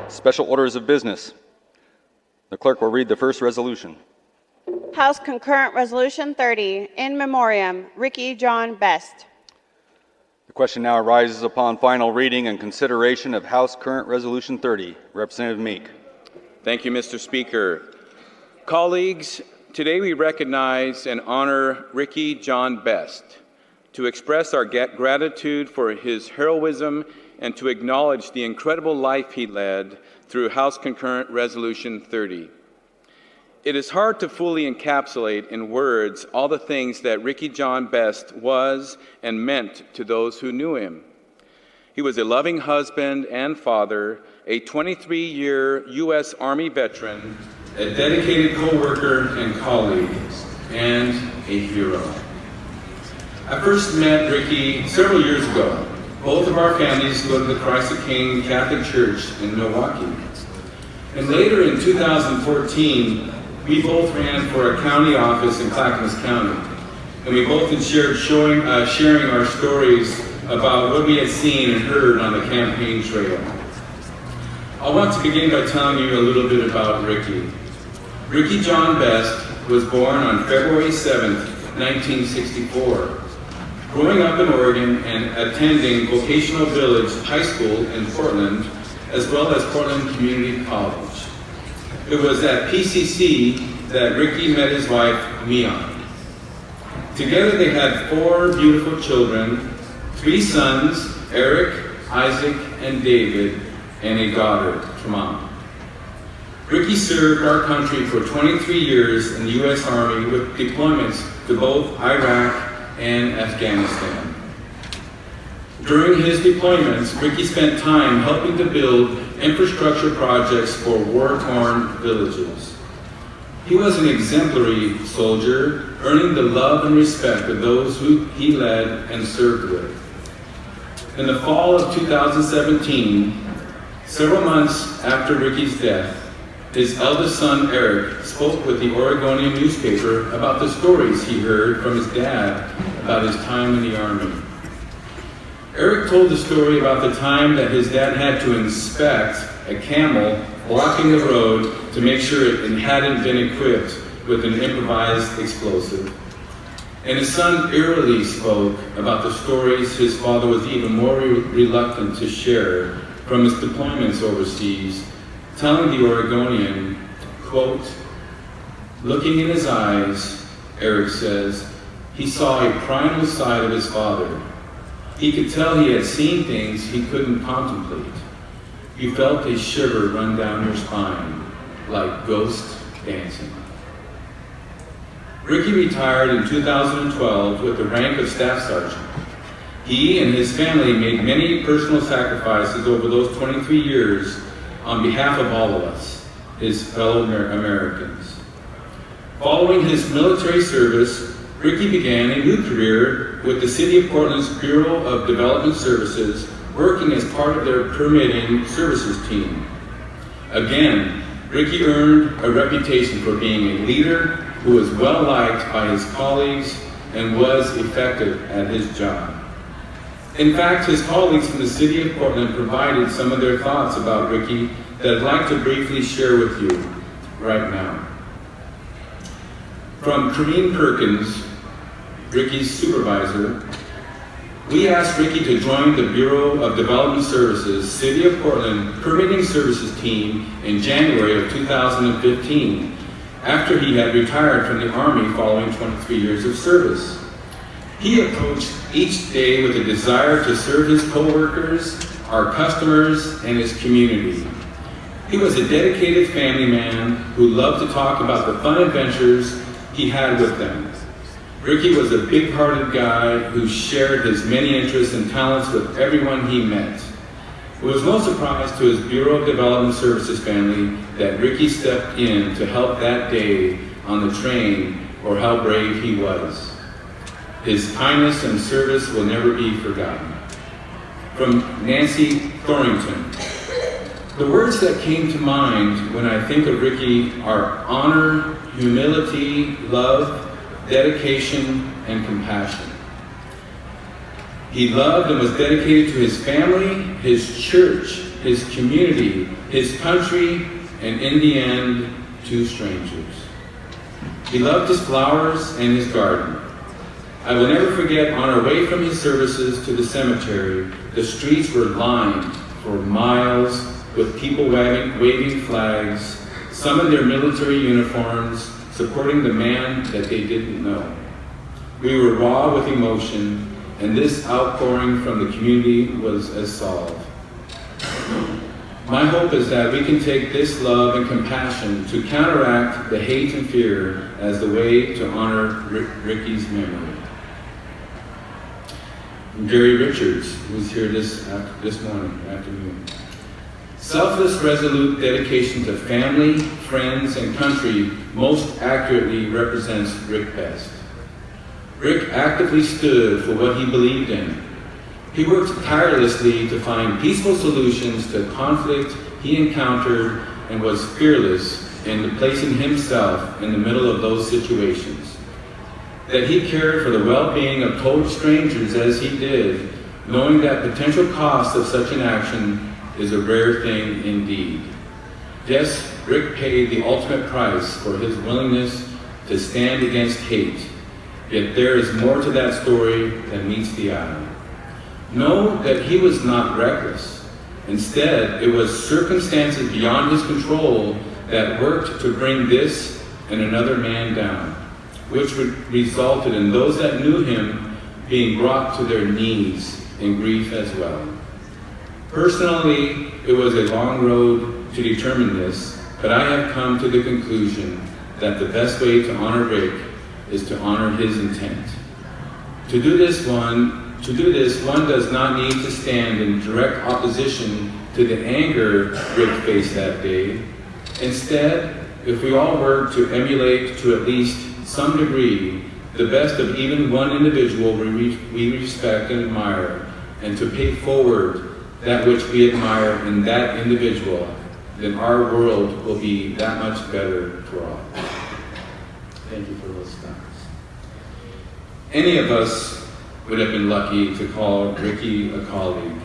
Special orders of business. The clerk will read the first resolution. House Concurrent Resolution 30, in memoriam, Ricky John Best. The question now arises upon final reading and consideration of House Current Resolution 30. Representative Meek. Thank you, Mr. Speaker. Colleagues, today we recognize and honor Ricky John Best to express our gratitude for his heroism and to acknowledge the incredible life he led through House Concurrent Resolution 30. It is hard to fully encapsulate in words all the things that Ricky John Best was and meant to those who knew him. He was a loving husband and father, a 23-year U.S. Army veteran, a dedicated co-worker and colleague, and a hero. I first met Ricky several years ago. Both of our families go to the Christ the King Catholic Church in Milwaukee. And later in 2014, we both ran for a county office in Clackamas County. And we both shared sharing our stories about what we had seen and heard on the campaign trail. I want to begin by telling you a little bit about Ricky. Ricky John Best was born on February 7th, 1964. Growing up in Oregon and attending Vocational Village High School in Portland, as well as Portland Community College. It was at PCC that Ricky met his wife, Mian. Together they had 4 beautiful children, 3 sons, Eric, Isaac, and David, and a daughter, Tamam. Ricky served our country for 23 years in the U.S. Army with deployments to both Iraq and Afghanistan. During his deployments, Ricky spent time helping to build infrastructure projects for war-torn villages. He was an exemplary soldier, earning the love and respect of those who he led and served with. In the fall of 2017, several months after Ricky's death, his eldest son, Eric, spoke with the Oregonian newspaper about the stories he heard from his dad about his time in the Army. Eric told the story about the time that his dad had to inspect a camel blocking the road to make sure it hadn't been equipped with an improvised explosive. And his son eerily spoke about the stories his father was even more reluctant to share from his deployments overseas, telling the Oregonian, quote, "Looking in his eyes," Eric says, "he saw a primal side of his father. He could tell he had seen things he couldn't contemplate. You felt a shiver run down your spine, like ghosts dancing." Ricky retired in 2012 with the rank of Staff Sergeant. He and his family made many personal sacrifices over those 23 years on behalf of all of us, his fellow Americans. Following his military service, Ricky began a new career with the City of Portland's Bureau of Development Services, working as part of their permitting services team. Again, Ricky earned a reputation for being a leader who was well liked by his colleagues and was effective at his job. In fact, his colleagues from the City of Portland provided some of their thoughts about Ricky that I'd like to briefly share with you right now. From Corrine Perkins, Ricky's supervisor, we asked Ricky to join the Bureau of Development Services, City of Portland Permitting Services team in January of 2015, after he had retired from the Army following 23 years of service. He approached each day with a desire to serve his coworkers, our customers, and his community. He was a dedicated family man who loved to talk about the fun adventures he had with them. Ricky was a big-hearted guy who shared his many interests and talents with everyone he met. It was no surprise to his Bureau of Development Services family that Ricky stepped in to help that day on the train, or how brave he was. His kindness and service will never be forgotten. From Nancy Thorrington, the words that came to mind when I think of Ricky are honor, humility, love, dedication, and compassion. He loved and was dedicated to his family, his church, his community, his country, and in the end, 2 strangers. He loved his flowers and his garden. I will never forget, on our way from his services to the cemetery, the streets were lined for miles with people waving flags, some in their military uniforms, supporting the man that they didn't know. We were raw with emotion, and this outpouring from the community was as solve. My hope is that we can take this love and compassion to counteract the hate and fear as the way to honor Ricky's memory. Gary Richards was here this afternoon. Selfless, resolute dedication to family, friends, and country most accurately represents Rick Best. Rick actively stood for what he believed in. He worked tirelessly to find peaceful solutions to conflict he encountered and was fearless in placing himself in the middle of those situations. That he cared for the well-being of total strangers as he did, knowing that potential cost of such an action is a rare thing indeed. Yes, Rick paid the ultimate price for his willingness to stand against hate, yet there is more to that story than meets the eye. Know that he was not reckless. Instead, it was circumstances beyond his control that worked to bring this and another man down, which resulted in those that knew him being brought to their knees in grief as well. Personally, it was a long road to determine this, but I have come to the conclusion that the best way to honor Rick is to honor his intent. To do this, one does not need to stand in direct opposition to the anger Rick faced that day. Instead, if we all work to emulate to at least some degree the best of even one individual we respect and admire, and to pay forward that which we admire in that individual, then our world will be that much better for all. Thank you for those thoughts. Any of us would have been lucky to call Ricky a colleague.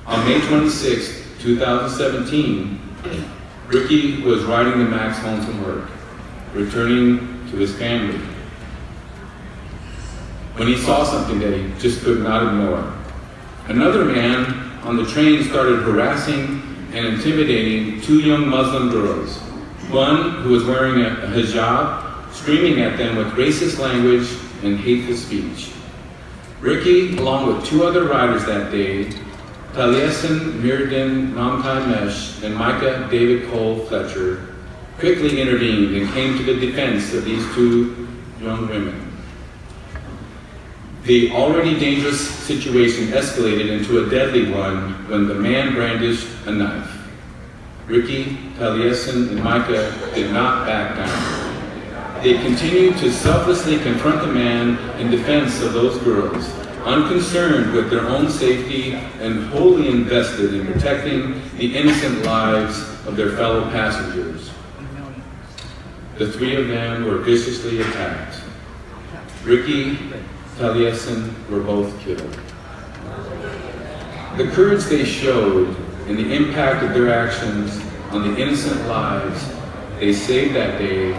On May 26, 2017, Ricky was riding the Max home from work, returning to his family, when he saw something that he just could not ignore. Another man on the train started harassing and intimidating 2 young Muslim girls, one who was wearing a hijab, screaming at them with racist language and hateful speech. Ricky, along with 2 other riders that day, Taliesin Mirdin Namkai Mesh and Micah David Cole Fletcher, quickly intervened and came to the defense of these 2 young women. The already dangerous situation escalated into a deadly one when the man brandished a knife. Ricky, Taliesin, and Micah did not back down. They continued to selflessly confront the man in defense of those girls, unconcerned with their own safety and wholly invested in protecting the innocent lives of their fellow passengers. The 3 of them were viciously attacked. Ricky, Taliesin were both killed. The courage they showed and the impact of their actions on the innocent lives they saved that day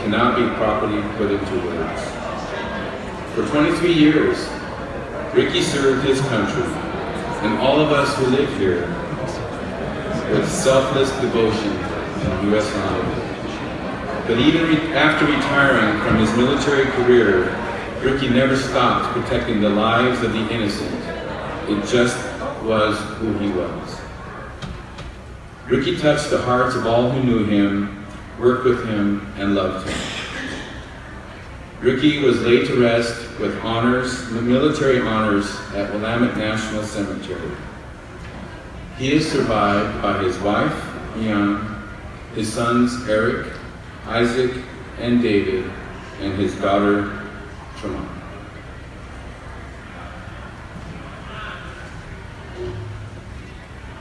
cannot be properly put into words. For 23 years, Ricky served his country and all of us who live here with selfless devotion to the U.S. Army. But even after retiring from his military career, Ricky never stopped protecting the lives of the innocent. It just was who he was. Ricky touched the hearts of all who knew him, worked with him, and loved him. Ricky was laid to rest with honors, military honors, at Willamette National Cemetery. He is survived by his wife, Ian, his sons, Eric, Isaac, and David, and his daughter, Tremont.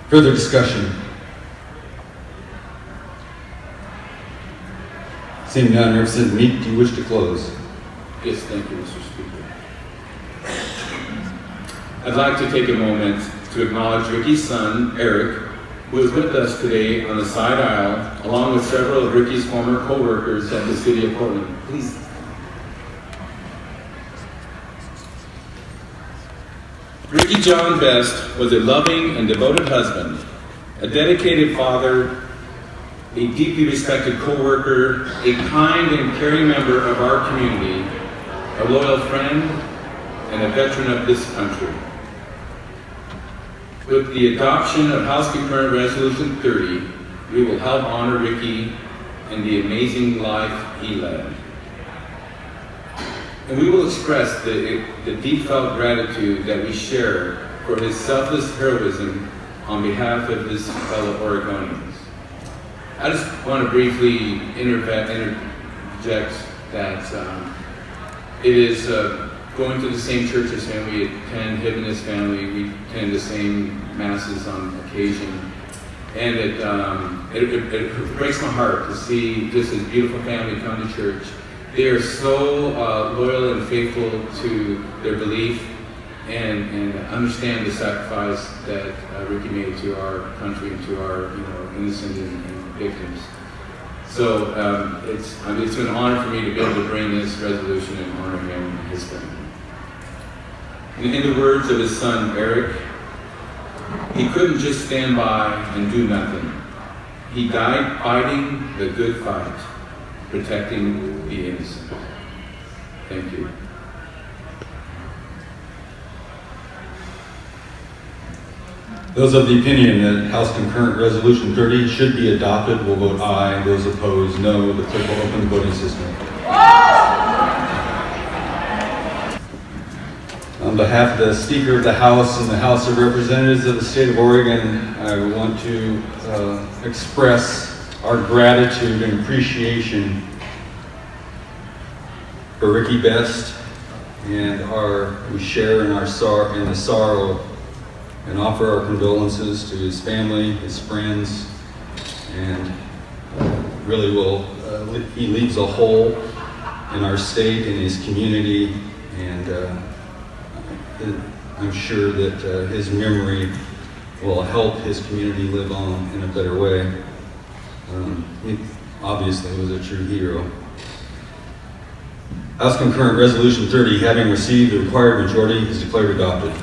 Further discussion? Seeing none, Representative Meek, do you wish to close? Yes, thank you, Mr. Speaker. I'd like to take a moment to acknowledge Ricky's son, Eric, who is with us today on the side aisle, along with several of Ricky's former co-workers at the City of Portland. Please. Ricky John Best was a loving and devoted husband, a dedicated father, a deeply respected co-worker, a kind and caring member of our community, a loyal friend, and a veteran of this country. With the adoption of House Concurrent Resolution 30, we will help honor Ricky and the amazing life he led. And we will express the deep felt gratitude that we share for his selfless heroism on behalf of his fellow Oregonians. I just want to briefly interject that it is going to the same church as him. We attend him and his family. We attend the same masses on occasion. And it breaks my heart to see just this beautiful family come to church. They are so loyal and faithful to their belief and understand the sacrifice that Ricky made to our country and to our innocent and victims. So it's been an honor for me to be able to bring this resolution and honor him and his family. In the words of his son, Eric, he couldn't just stand by and do nothing. He died fighting the good fight, protecting the innocent. Thank you. Those of the opinion that House Concurrent Resolution 30 should be adopted will vote aye. Those opposed, no. The clerk will open the voting system. On behalf of the Speaker of the House and the House of Representatives of the State of Oregon, I want to express our gratitude and appreciation for Ricky Best, and we share in the sorrow and offer our condolences to his family, his friends, and really he leaves a hole in our state and his community, and I'm sure that his memory will help his community live on in a better way. He obviously was a true hero. House Concurrent Resolution 30, having received the required majority, is declared adopted.